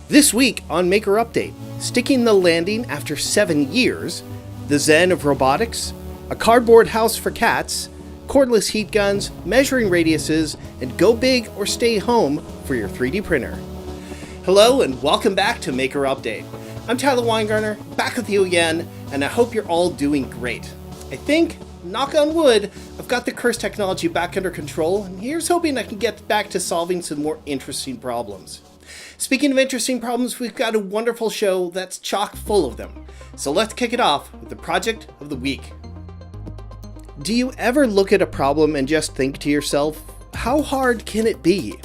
This week on Maker Update, sticking the landing after 7 years, the zen of robotics, a cardboard house for cats, cordless heat guns, measuring radiuses, and go big or stay home for your 3D printer. Hello and welcome back to Maker Update. I'm Tyler Weingartner, back with you again, and I hope you're all doing great. I think, knock on wood, I've got the cursed technology back under control, and here's hoping I can get back to solving some more interesting problems. Speaking of interesting problems, we've got a wonderful show that's chock full of them. So let's kick it off with the project of the week. Do you ever look at a problem and just think to yourself, how hard can it be?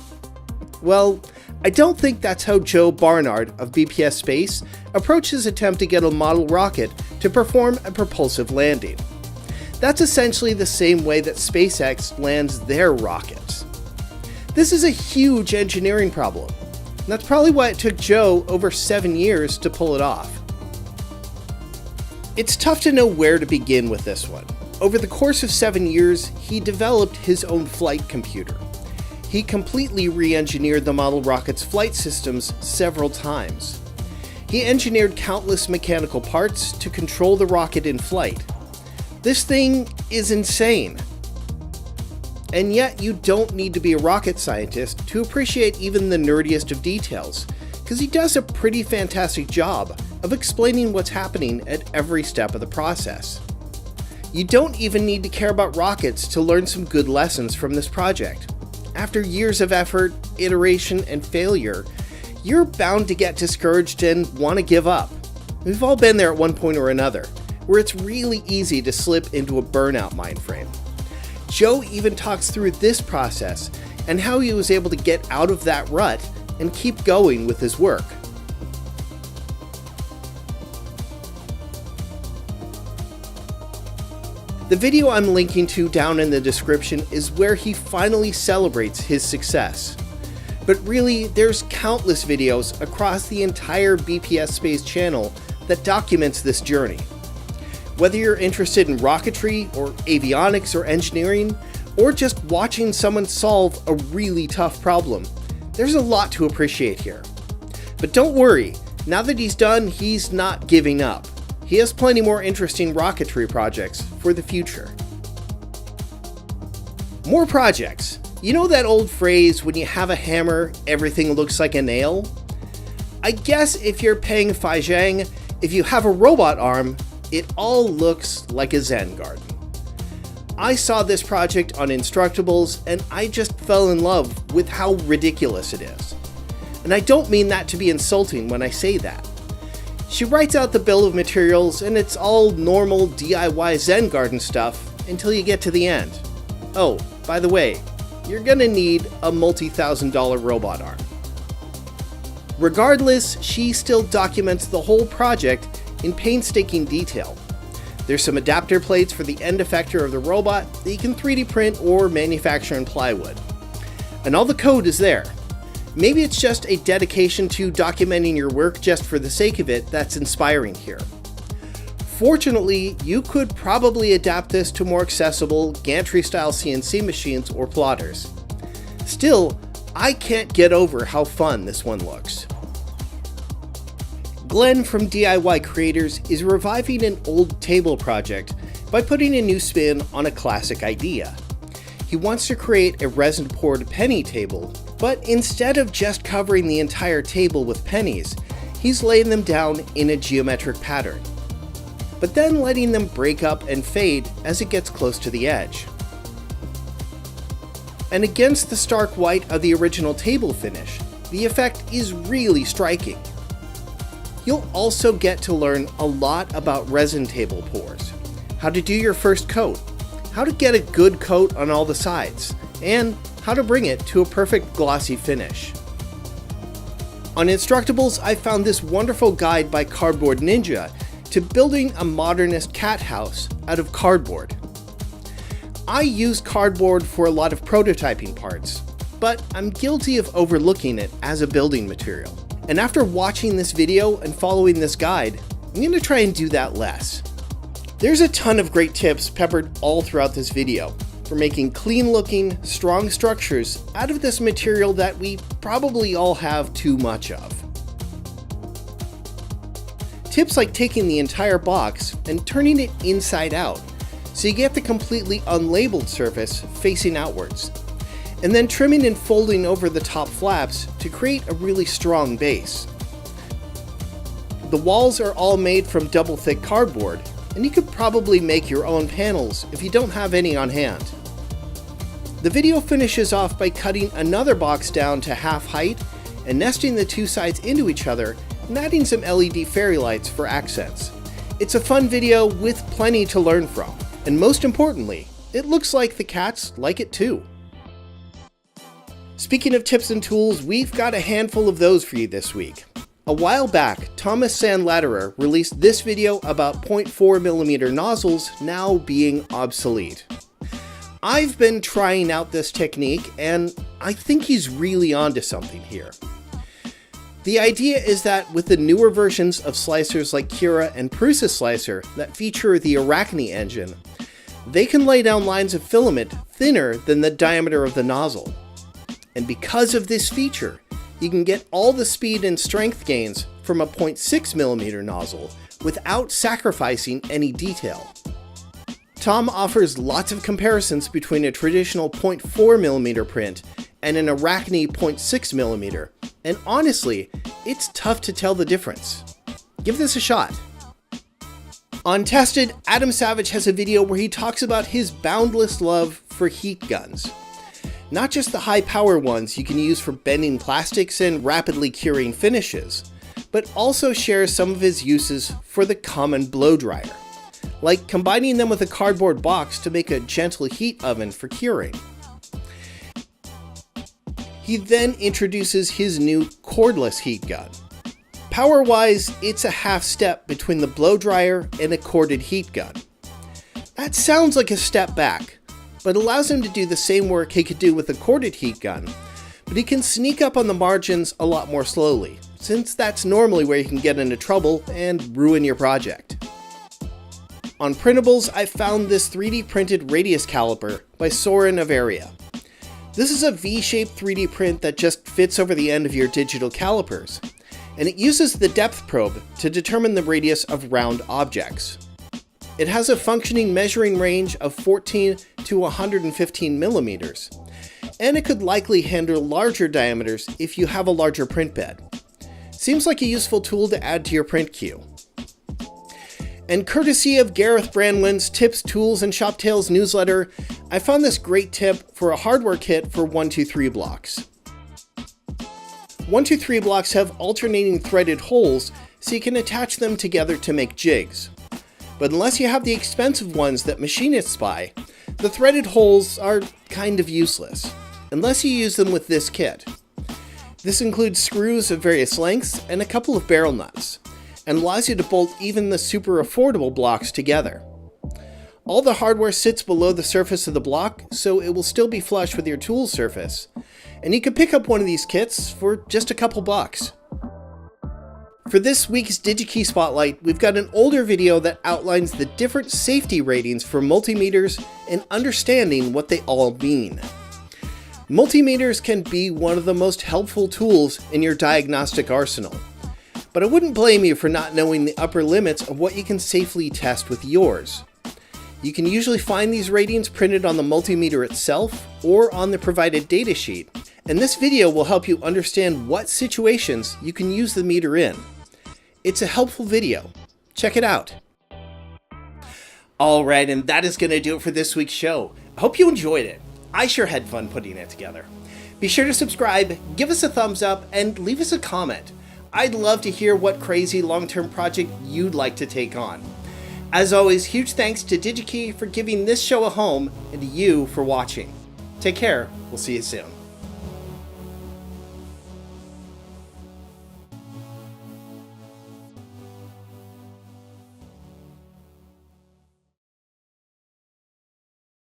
Well, I don't think that's how Joe Barnard of BPS Space approached his attempt to get a model rocket to perform a propulsive landing. That's essentially the same way that SpaceX lands their rockets. This is a huge engineering problem. And that's probably why it took Joe over 7 years to pull it off. It's tough to know where to begin with this one. Over the course of 7 years, he developed his own flight computer. He completely re-engineered the model rocket's flight systems several times. He engineered countless mechanical parts to control the rocket in flight. This thing is insane. And yet you don't need to be a rocket scientist to appreciate even the nerdiest of details, because he does a pretty fantastic job of explaining what's happening at every step of the process. You don't even need to care about rockets to learn some good lessons from this project. After years of effort, iteration, and failure, you're bound to get discouraged and want to give up. We've all been there at one point or another, where it's really easy to slip into a burnout mindframe. Joe even talks through this process and how he was able to get out of that rut and keep going with his work. The video I'm linking to down in the description is where he finally celebrates his success. But really, there's countless videos across the entire BPS Space channel that documents this journey. Whether you're interested in rocketry or avionics or engineering, or just watching someone solve a really tough problem, there's a lot to appreciate here. But don't worry, now that he's done, he's not giving up. He has plenty more interesting rocketry projects for the future. More projects. You know that old phrase, when you have a hammer, everything looks like a nail? I guess if you're Peng Faijiang, if you have a robot arm, it all looks like a Zen garden. I saw this project on Instructables and I just fell in love with how ridiculous it is. And I don't mean that to be insulting when I say that. She writes out the bill of materials and it's all normal DIY Zen garden stuff until you get to the end. Oh, by the way, you're gonna need a multi-$1,000 robot arm. Regardless, she still documents the whole project in painstaking detail. There's some adapter plates for the end effector of the robot that you can 3D print or manufacture in plywood. And all the code is there. Maybe it's just a dedication to documenting your work just for the sake of it that's inspiring here. Fortunately, you could probably adapt this to more accessible gantry-style CNC machines or plotters. Still, I can't get over how fun this one looks. Glenn from DIY Creators is reviving an old table project by putting a new spin on a classic idea. He wants to create a resin-poured penny table, but instead of just covering the entire table with pennies, he's laying them down in a geometric pattern, but then letting them break up and fade as it gets close to the edge. And against the stark white of the original table finish, the effect is really striking. You'll also get to learn a lot about resin table pours, how to do your first coat, how to get a good coat on all the sides, and how to bring it to a perfect glossy finish. On Instructables, I found this wonderful guide by Cardboard Ninja to building a modernist cat house out of cardboard. I use cardboard for a lot of prototyping parts, but I'm guilty of overlooking it as a building material. And after watching this video and following this guide, I'm going to try and do that less. There's a ton of great tips peppered all throughout this video for making clean-looking, strong structures out of this material that we probably all have too much of. Tips like taking the entire box and turning it inside out, so you get the completely unlabeled surface facing outwards, and then trimming and folding over the top flaps to create a really strong base. The walls are all made from double thick cardboard, and you could probably make your own panels if you don't have any on hand. The video finishes off by cutting another box down to half height and nesting the two sides into each other and adding some LED fairy lights for accents. It's a fun video with plenty to learn from, and most importantly, it looks like the cats like it too. Speaking of tips and tools, we've got a handful of those for you this week. A while back, Thomas Sandlatterer released this video about 0.4mm nozzles now being obsolete. I've been trying out this technique, and I think he's really onto something here. The idea is that with the newer versions of slicers like Cura and Prusa Slicer that feature the Arachne engine, they can lay down lines of filament thinner than the diameter of the nozzle. And because of this feature, you can get all the speed and strength gains from a 0.6mm nozzle without sacrificing any detail. Tom offers lots of comparisons between a traditional 0.4mm print and an Arachne 0.6mm, and honestly, it's tough to tell the difference. Give this a shot. On Tested, Adam Savage has a video where he talks about his boundless love for heat guns. Not just the high power ones you can use for bending plastics and rapidly curing finishes, but also shares some of his uses for the common blow dryer, like combining them with a cardboard box to make a gentle heat oven for curing. He then introduces his new cordless heat gun. Power-wise, it's a half step between the blow dryer and a corded heat gun. That sounds like a step back, but allows him to do the same work he could do with a corded heat gun, but he can sneak up on the margins a lot more slowly, since that's normally where you can get into trouble and ruin your project. On printables, I found this 3D printed radius caliper by Soren of Area. This is a V-shaped 3D print that just fits over the end of your digital calipers, and it uses the depth probe to determine the radius of round objects. It has a functioning measuring range of 14 to 115 millimeters, and it could likely handle larger diameters if you have a larger print bed. Seems like a useful tool to add to your print queue. And courtesy of Gareth Brandwin's Tips, Tools, and Shop Tales newsletter, I found this great tip for a hardware kit for 123 blocks. 123 blocks have alternating threaded holes so you can attach them together to make jigs. But unless you have the expensive ones that machinists buy, the threaded holes are kind of useless, unless you use them with this kit. This includes screws of various lengths and a couple of barrel nuts, and allows you to bolt even the super affordable blocks together. All the hardware sits below the surface of the block, so it will still be flush with your tool surface, and you can pick up one of these kits for just a couple bucks. For this week's DigiKey Spotlight, we've got an older video that outlines the different safety ratings for multimeters and understanding what they all mean. Multimeters can be one of the most helpful tools in your diagnostic arsenal, but I wouldn't blame you for not knowing the upper limits of what you can safely test with yours. You can usually find these ratings printed on the multimeter itself or on the provided datasheet, and this video will help you understand what situations you can use the meter in. It's a helpful video. Check it out. Alright, and that is going to do it for this week's show. I hope you enjoyed it. I sure had fun putting it together. Be sure to subscribe, give us a thumbs up, and leave us a comment. I'd love to hear what crazy long-term project you'd like to take on. As always, huge thanks to DigiKey for giving this show a home and to you for watching. Take care. We'll see you soon.